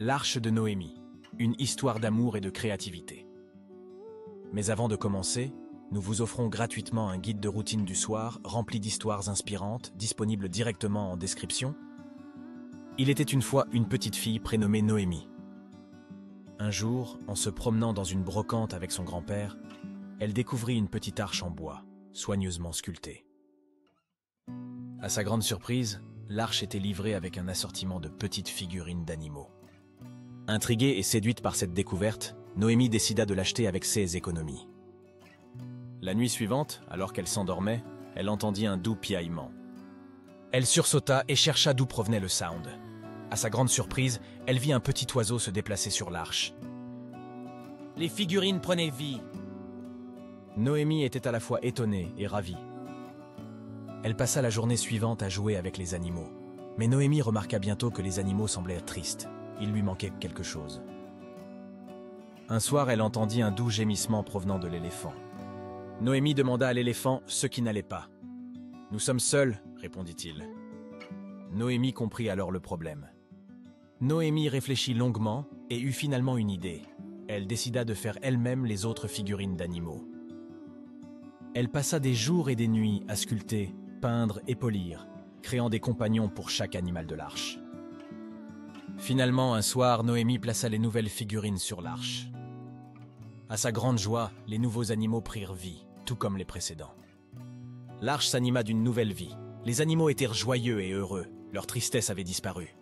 L'Arche de Noémie, une histoire d'amour et de créativité. Mais avant de commencer, nous vous offrons gratuitement un guide de routine du soir rempli d'histoires inspirantes, disponible directement en description. Il était une fois une petite fille prénommée Noémie. Un jour, en se promenant dans une brocante avec son grand-père, elle découvrit une petite arche en bois, soigneusement sculptée. À sa grande surprise, l'arche était livrée avec un assortiment de petites figurines d'animaux. Intriguée et séduite par cette découverte, Noémie décida de l'acheter avec ses économies. La nuit suivante, alors qu'elle s'endormait, elle entendit un doux piaillement. Elle sursauta et chercha d'où provenait le sound. À sa grande surprise, elle vit un petit oiseau se déplacer sur l'arche. Les figurines prenaient vie. Noémie était à la fois étonnée et ravie. Elle passa la journée suivante à jouer avec les animaux. Mais Noémie remarqua bientôt que les animaux semblaient tristes. Il lui manquait quelque chose. Un soir, elle entendit un doux gémissement provenant de l'éléphant. Noémie demanda à l'éléphant ce qui n'allait pas. « Nous sommes seuls, » répondit-il. Noémie comprit alors le problème. Noémie réfléchit longuement et eut finalement une idée. Elle décida de faire elle-même les autres figurines d'animaux. Elle passa des jours et des nuits à sculpter, peindre et polir, créant des compagnons pour chaque animal de l'arche. Finalement, un soir, Noémie plaça les nouvelles figurines sur l'arche. À sa grande joie, les nouveaux animaux prirent vie, tout comme les précédents. L'arche s'anima d'une nouvelle vie. Les animaux étaient joyeux et heureux, leur tristesse avait disparu.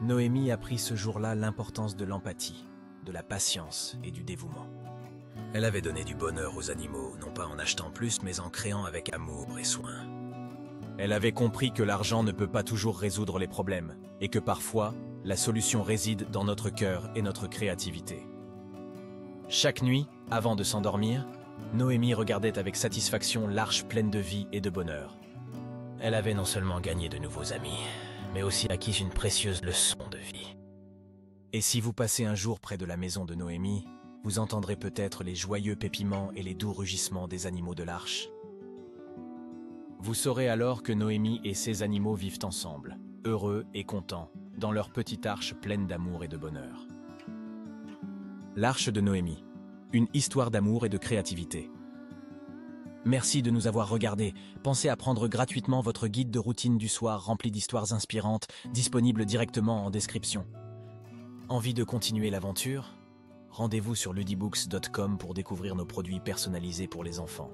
Noémie apprit ce jour-là l'importance de l'empathie, de la patience et du dévouement. Elle avait donné du bonheur aux animaux, non pas en achetant plus, mais en créant avec amour et soin. Elle avait compris que l'argent ne peut pas toujours résoudre les problèmes, et que parfois, la solution réside dans notre cœur et notre créativité. Chaque nuit, avant de s'endormir, Noémie regardait avec satisfaction l'arche pleine de vie et de bonheur. Elle avait non seulement gagné de nouveaux amis, mais aussi acquis une précieuse leçon de vie. Et si vous passez un jour près de la maison de Noémie, vous entendrez peut-être les joyeux pépiments et les doux rugissements des animaux de l'arche. Vous saurez alors que Noémie et ses animaux vivent ensemble, heureux et contents, dans leur petite arche pleine d'amour et de bonheur. L'Arche de Noémie, une histoire d'amour et de créativité. Merci de nous avoir regardés. Pensez à prendre gratuitement votre guide de routine du soir rempli d'histoires inspirantes, disponible directement en description. Envie de continuer l'aventure ? Rendez-vous sur ludibooks.com pour découvrir nos produits personnalisés pour les enfants.